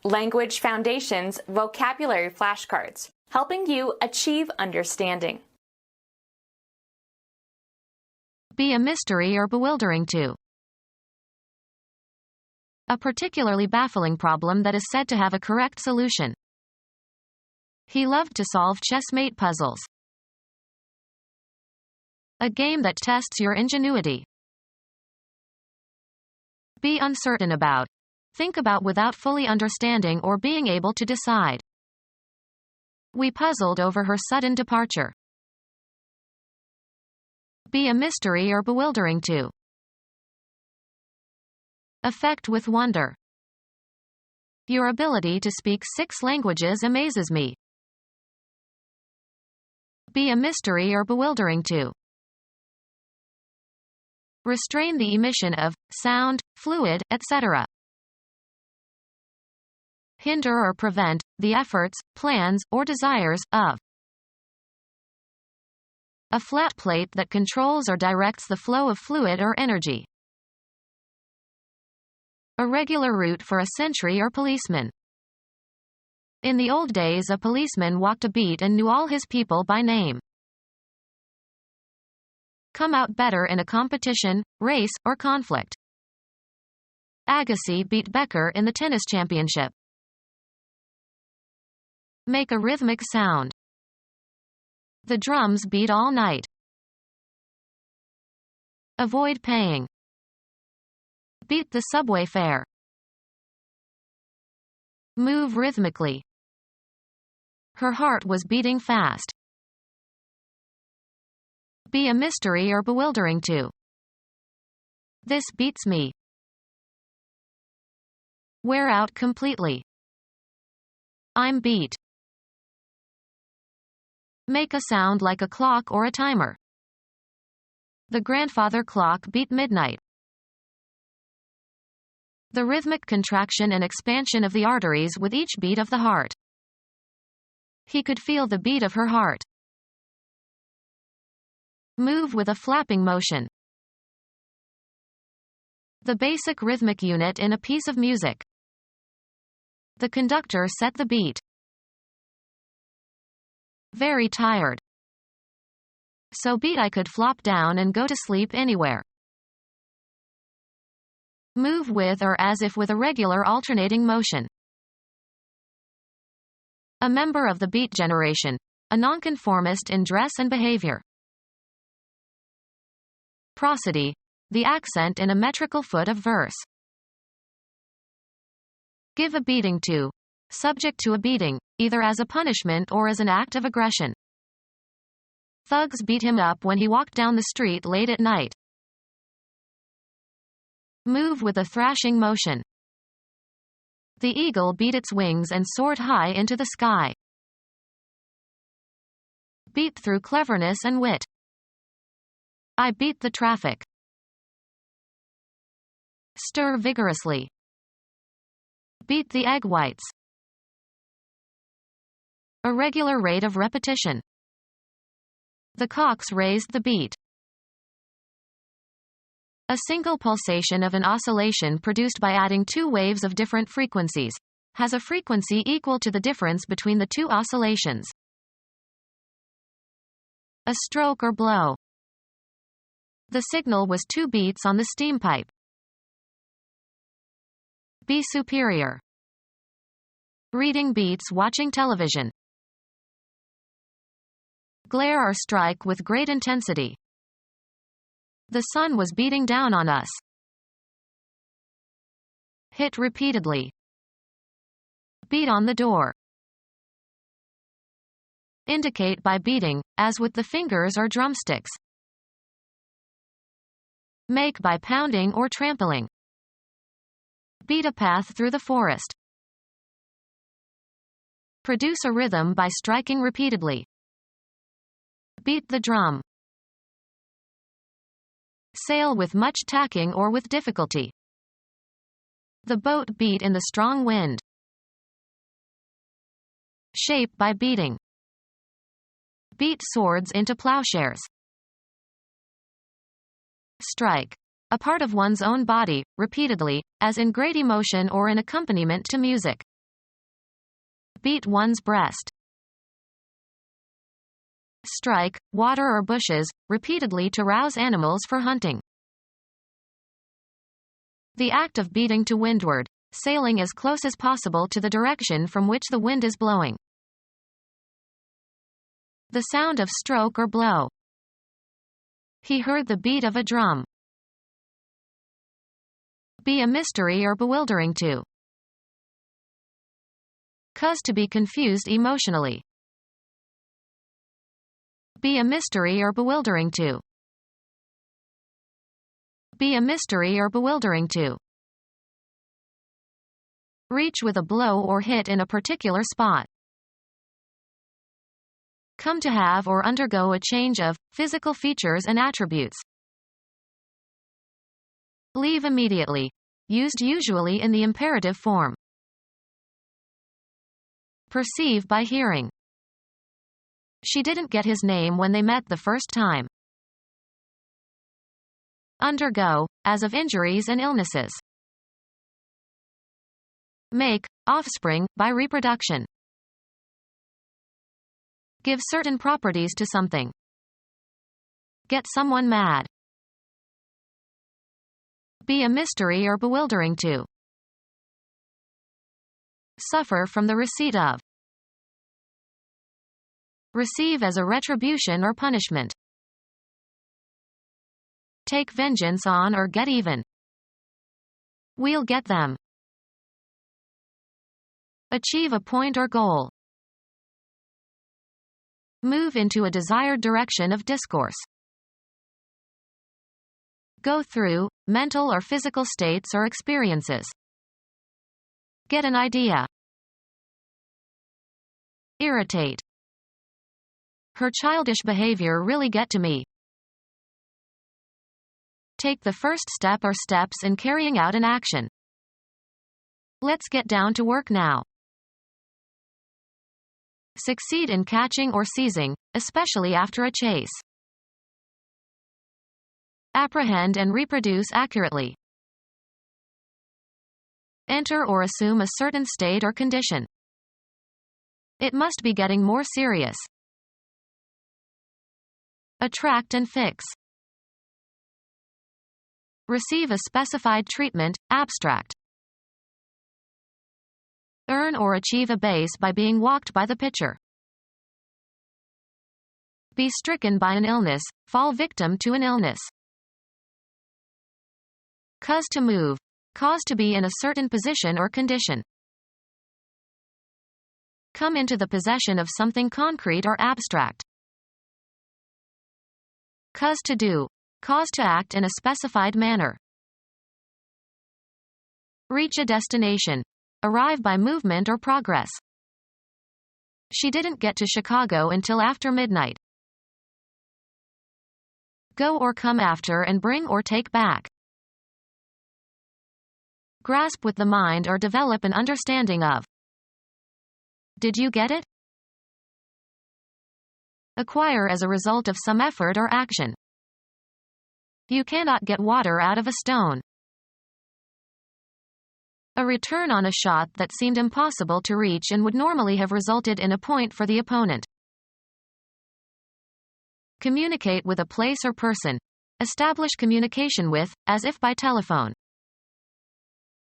Language Foundations Vocabulary Flashcards, helping you achieve understanding. Be a mystery or bewildering to. A particularly baffling problem that is said to have a correct solution. He loved to solve chessmate puzzles. A game that tests your ingenuity. Be uncertain about. Think about without fully understanding or being able to decide. We puzzled over her sudden departure. Be a mystery or bewildering to. Affect with wonder. Your ability to speak 6 languages amazes me. Be a mystery or bewildering to. Restrain the emission of sound, fluid, etc. Hinder or prevent the efforts, plans, or desires of. A flat plate that controls or directs the flow of fluid or energy. A regular route for a sentry or policeman. In the old days, a policeman walked a beat and knew all his people by name. Come out better in a competition, race, or conflict. Agassi beat Becker in the tennis championship. Make a rhythmic sound. The drums beat all night. Avoid paying. Beat the subway fare. Move rhythmically. Her heart was beating fast. Be a mystery or bewildering to. This beats me. Wear out completely. I'm beat. Make a sound like a clock or a timer. The grandfather clock beat midnight. The rhythmic contraction and expansion of the arteries with each beat of the heart. He could feel the beat of her heart. Move with a flapping motion. The basic rhythmic unit in a piece of music. The conductor set the beat. Very tired. So beat I could flop down and go to sleep anywhere. Move with or as if with a regular alternating motion. A member of the beat generation. A nonconformist in dress and behavior. Prosody. The accent in a metrical foot of verse. Give a beating to. Subject to a beating, either as a punishment or as an act of aggression. Thugs beat him up when he walked down the street late at night. Move with a thrashing motion. The eagle beat its wings and soared high into the sky. Beat through cleverness and wit. I beat the traffic. Stir vigorously. Beat the egg whites. A regular rate of repetition. The cocks raised the beat. A single pulsation of an oscillation produced by adding 2 waves of different frequencies has a frequency equal to the difference between the 2 oscillations. A stroke or blow. The signal was 2 beats on the steam pipe. Be superior. Reading beats watching television. Glare or strike with great intensity. The sun was beating down on us. Hit repeatedly. Beat on the door. Indicate by beating, as with the fingers or drumsticks. Make by pounding or trampling. Beat a path through the forest. Produce a rhythm by striking repeatedly. Beat the drum. Sail with much tacking or with difficulty. The boat beat in the strong wind. Shape by beating. Beat swords into plowshares. Strike. A part of one's own body, repeatedly, as in great emotion or in accompaniment to music. Beat one's breast. Strike, water or bushes, repeatedly to rouse animals for hunting. The act of beating to windward, sailing as close as possible to the direction from which the wind is blowing. The sound of stroke or blow. He heard the beat of a drum. Be a mystery or bewildering to. Cause to be confused emotionally. Be a mystery or bewildering to. Be a mystery or bewildering to. Reach with a blow or hit in a particular spot. Come to have or undergo a change of physical features and attributes. Leave immediately. Used usually in the imperative form. Perceive by hearing. She didn't get his name when they met the first time. Undergo, as of injuries and illnesses. Make, offspring, by reproduction. Give certain properties to something. Get someone mad. Be a mystery or bewildering to. Suffer from the receipt of. Receive as a retribution or punishment. Take vengeance on or get even. We'll get them. Achieve a point or goal. Move into a desired direction of discourse. Go through, mental or physical states or experiences. Get an idea. Irritate. Her childish behavior really get to me. Take the first step or steps in carrying out an action. Let's get down to work now. Succeed in catching or seizing, especially after a chase. Apprehend and reproduce accurately. Enter or assume a certain state or condition. It must be getting more serious. Attract and fix. Receive a specified treatment, abstract. Earn or achieve a base by being walked by the pitcher. Be stricken by an illness, fall victim to an illness. Cause to move. Cause to be in a certain position or condition. Come into the possession of something concrete or abstract. Cause to do. Cause to act in a specified manner. Reach a destination. Arrive by movement or progress. She didn't get to Chicago until after midnight. Go or come after and bring or take back. Grasp with the mind or develop an understanding of. Did you get it? Acquire as a result of some effort or action. You cannot get water out of a stone. A return on a shot that seemed impossible to reach and would normally have resulted in a point for the opponent. Communicate with a place or person. Establish communication with, as if by telephone.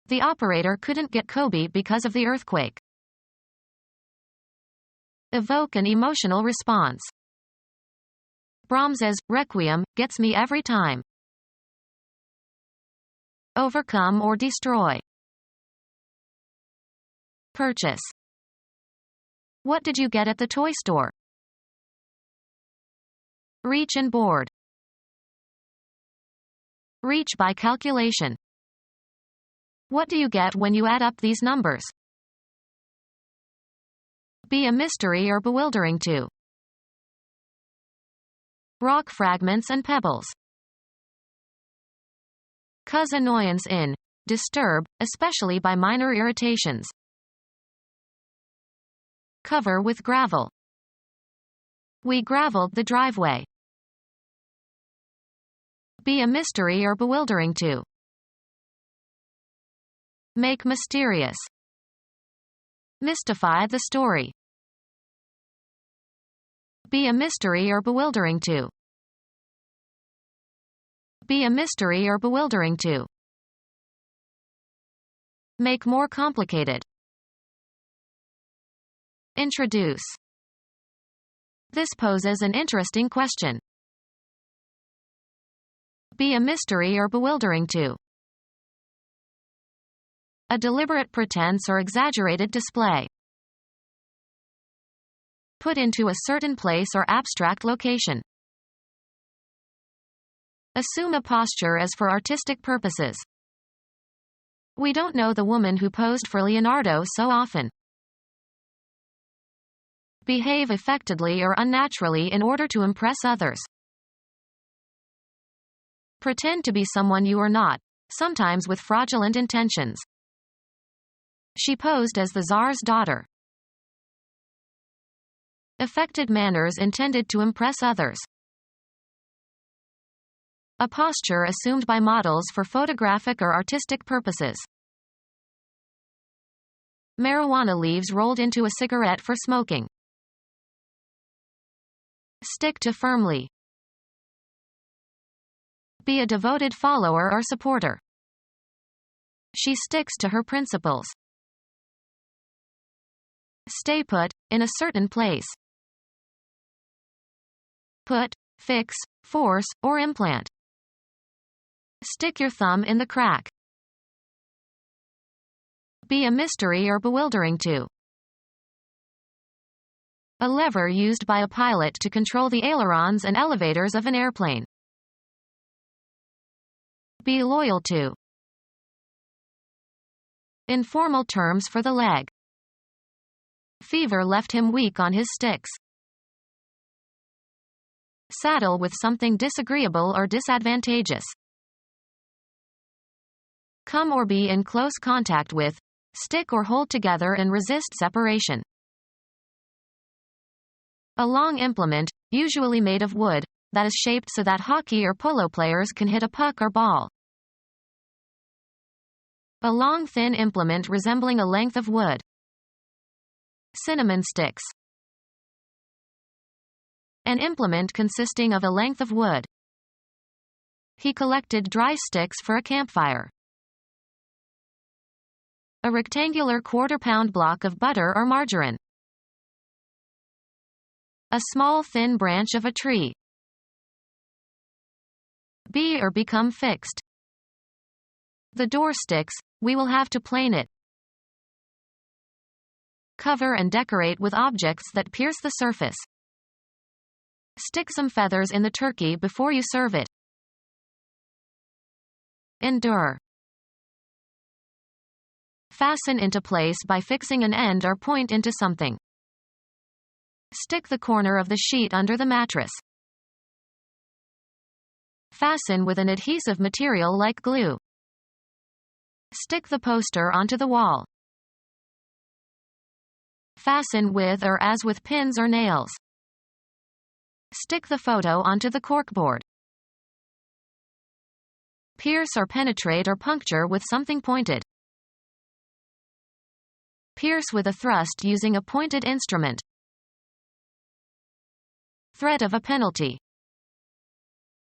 The operator couldn't get Kobe because of the earthquake. Evoke an emotional response. Brahms's Requiem gets me every time. Overcome or destroy. Purchase. What did you get at the toy store? Reach and board. Reach by calculation. What do you get when you add up these numbers? Be a mystery or bewildering to. Rock fragments and pebbles. Cause annoyance in. Disturb, especially by minor irritations. Cover with gravel. We graveled the driveway. Be a mystery or bewildering to. Make mysterious. Mystify the story. Be a mystery or bewildering to. Be a mystery or bewildering to. Make more complicated. Introduce. This poses an interesting question. Be a mystery or bewildering to. A deliberate pretense or exaggerated display. Put into a certain place or abstract location. Assume a posture as for artistic purposes. We don't know the woman who posed for Leonardo so often. Behave affectedly or unnaturally in order to impress others. Pretend to be someone you are not, sometimes with fraudulent intentions. She posed as the Tsar's daughter. Affected manners intended to impress others. A posture assumed by models for photographic or artistic purposes. Marijuana leaves rolled into a cigarette for smoking. Stick to firmly. Be a devoted follower or supporter. She sticks to her principles. Stay put, in a certain place. Put, fix, force, or implant. Stick your thumb in the crack. Be a mystery or bewildering to. A lever used by a pilot to control the ailerons and elevators of an airplane. Be loyal to. Informal terms for the leg. Fever left him weak on his sticks. Saddle with something disagreeable or disadvantageous. Come or be in close contact with, stick or hold together and resist separation. A long implement, usually made of wood, that is shaped so that hockey or polo players can hit a puck or ball. A long thin implement resembling a length of wood. Cinnamon sticks. An implement consisting of a length of wood. He collected dry sticks for a campfire. A rectangular quarter-pound block of butter or margarine. A small thin branch of a tree. Be or become fixed. The door sticks, we will have to plane it. Cover and decorate with objects that pierce the surface. Stick some feathers in the turkey before you serve it. Endure. Fasten into place by fixing an end or point into something. Stick the corner of the sheet under the mattress. Fasten with an adhesive material like glue. Stick the poster onto the wall. Fasten with or as with pins or nails. Stick the photo onto the corkboard. Pierce or penetrate or puncture with something pointed. Pierce with a thrust using a pointed instrument. Threat of a penalty.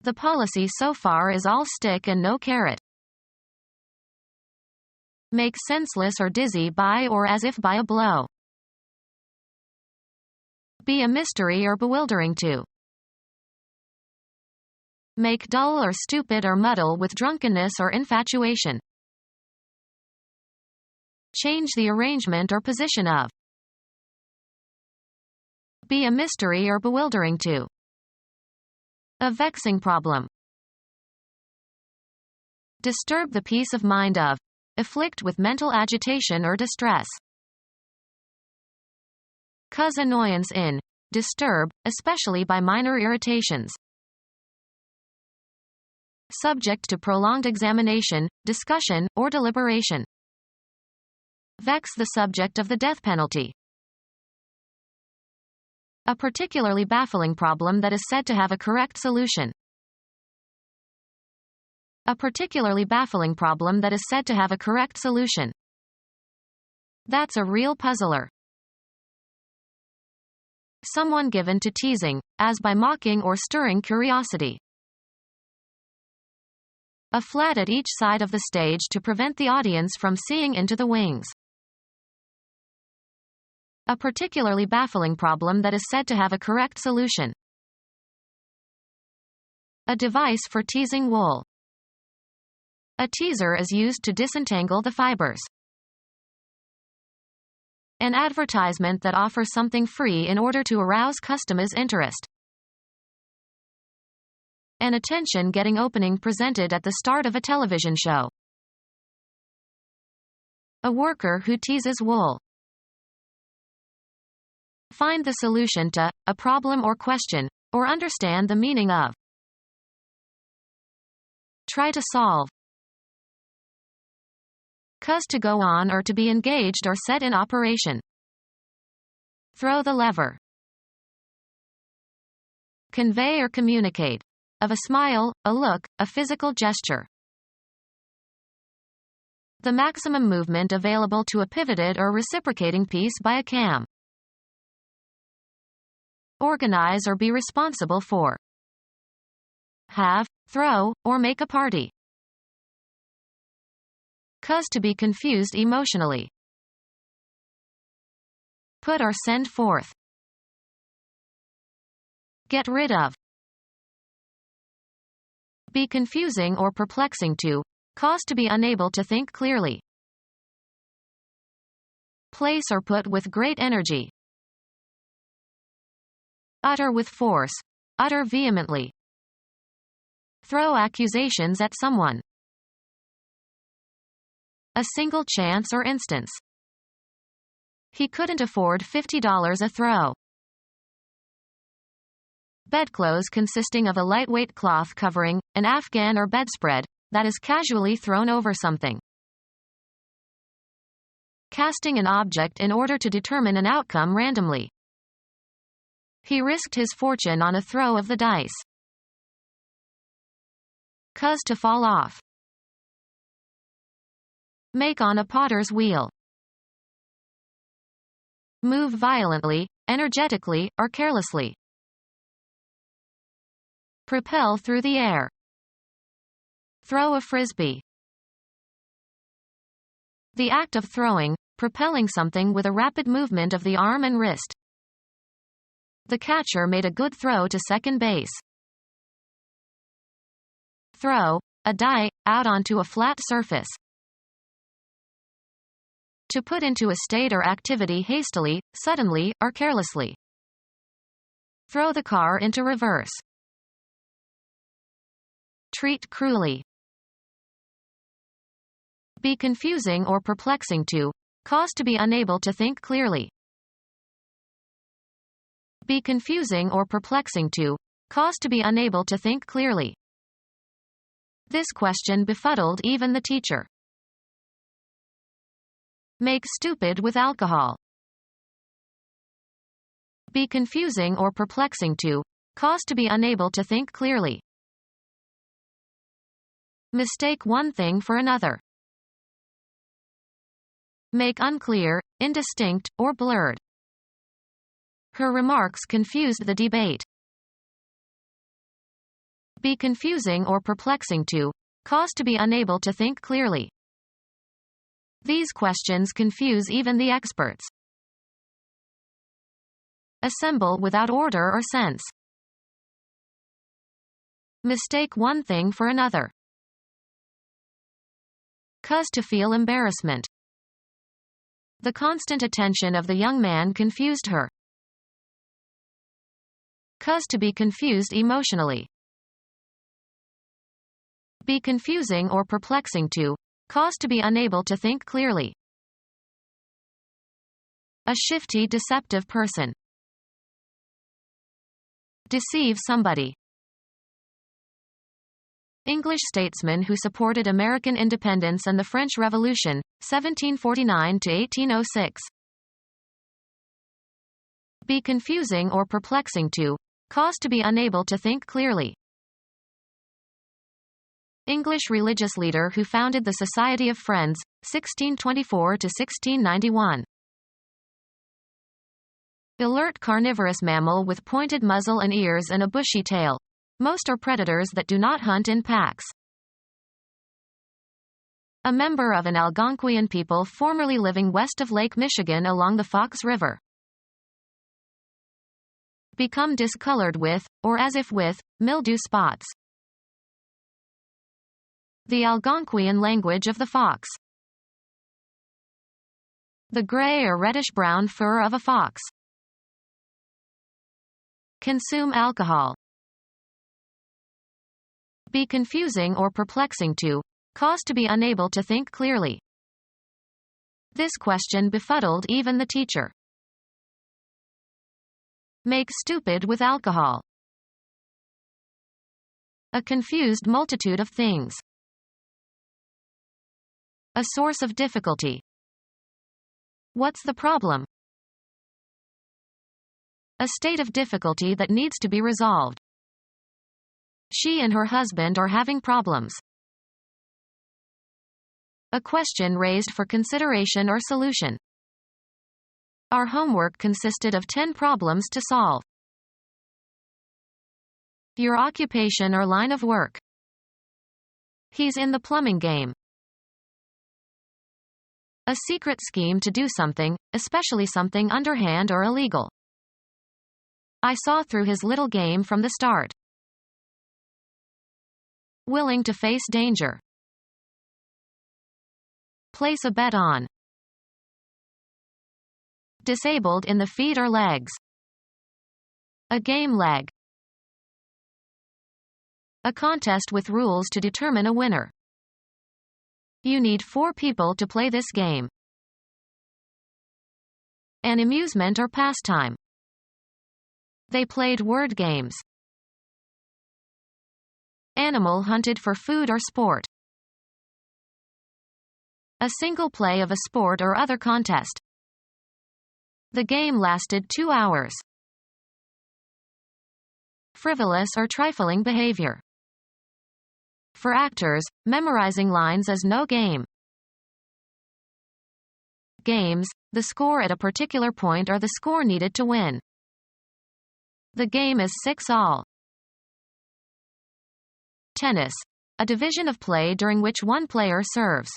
The policy so far is all stick and no carrot. Make senseless or dizzy by or as if by a blow. Be a mystery or bewildering to. Make dull or stupid or muddle with drunkenness or infatuation. Change the arrangement or position of. Be a mystery or bewildering to. A vexing problem. Disturb the peace of mind of. Afflict with mental agitation or distress. Cause annoyance in. Disturb, especially by minor irritations. Subject to prolonged examination, discussion, or deliberation. Vex the subject of the death penalty. A particularly baffling problem that is said to have a correct solution. A particularly baffling problem that is said to have a correct solution. That's a real puzzler. Someone given to teasing, as by mocking or stirring curiosity. A flat at each side of the stage to prevent the audience from seeing into the wings. A particularly baffling problem that is said to have a correct solution. A device for teasing wool. A teaser is used to disentangle the fibers. An advertisement that offers something free in order to arouse customers' interest. An attention-getting opening presented at the start of a television show. A worker who teases wool. Find the solution to a problem or question, or understand the meaning of. Try to solve. Cause to go on or to be engaged or set in operation. Throw the lever. Convey or communicate. Of a smile, a look, a physical gesture. The maximum movement available to a pivoted or reciprocating piece by a cam. Organize or be responsible for. Have, throw, or make a party. Cause to be confused emotionally. Put or send forth. Get rid of. Be confusing or perplexing to. Cause to be unable to think clearly. Place or put with great energy. Utter with force. Utter vehemently. Throw accusations at someone. A single chance or instance. He couldn't afford $50 a throw. Bedclothes consisting of a lightweight cloth covering, an afghan or bedspread, that is casually thrown over something. Casting an object in order to determine an outcome randomly. He risked his fortune on a throw of the dice. Cause to fall off. Make on a potter's wheel. Move violently, energetically, or carelessly. Propel through the air. Throw a frisbee. The act of throwing, propelling something with a rapid movement of the arm and wrist. The catcher made a good throw to second base. Throw, a die, out onto a flat surface. To put into a state or activity hastily, suddenly, or carelessly. Throw the car into reverse. Treat cruelly. Be confusing or perplexing to. Cause to be unable to think clearly. Be confusing or perplexing to. Cause to be unable to think clearly. This question befuddled even the teacher. Make stupid with alcohol. Be confusing or perplexing to. Cause to be unable to think clearly. Mistake one thing for another. Make unclear, indistinct, or blurred. Her remarks confused the debate. Be confusing or perplexing to. Cause to be unable to think clearly. These questions confuse even the experts. Assemble without order or sense. Mistake one thing for another. Cause to feel embarrassment. The constant attention of the young man confused her. Cause to be confused emotionally. Be confusing or perplexing to. Cause to be unable to think clearly. A shifty, deceptive person. Deceive somebody. English statesman who supported American independence and the French Revolution, 1749 to 1806. Be confusing or perplexing to. Cause to be unable to think clearly. English religious leader who founded the Society of Friends, 1624 to 1691. Alert carnivorous mammal with pointed muzzle and ears and a bushy tail. Most are predators that do not hunt in packs. A member of an Algonquian people formerly living west of Lake Michigan along the Fox River. Become discolored with, or as if with, mildew spots. The Algonquian language of the fox. The gray or reddish-brown fur of a fox. Consume alcohol. Be confusing or perplexing to. Cause to be unable to think clearly. This question befuddled even the teacher. Make stupid with alcohol. A confused multitude of things. A source of difficulty. What's the problem? A state of difficulty that needs to be resolved. She and her husband are having problems. A question raised for consideration or solution. Our homework consisted of 10 problems to solve. Your occupation or line of work. He's in the plumbing game. A secret scheme to do something, especially something underhand or illegal. I saw through his little game from the start. Willing to face danger. Place a bet on. Disabled in the feet or legs. A game leg. A contest with rules to determine a winner. You need 4 people to play this game. An amusement or pastime. They played word games. Animal hunted for food or sport. A single play of a sport or other contest. The game lasted 2 hours. Frivolous or trifling behavior. For actors, memorizing lines is no game. Games, the score at a particular point or the score needed to win. The game is 6-all. Tennis, a division of play during which one player serves.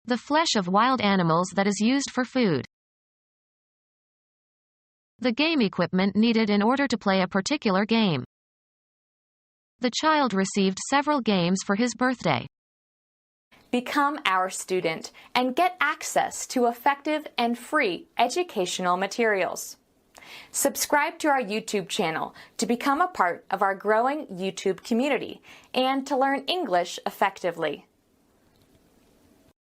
The flesh of wild animals that is used for food. The game equipment needed in order to play a particular game. The child received several games for his birthday. Become our student and get access to effective and free educational materials. Subscribe to our YouTube channel to become a part of our growing YouTube community and to learn English effectively.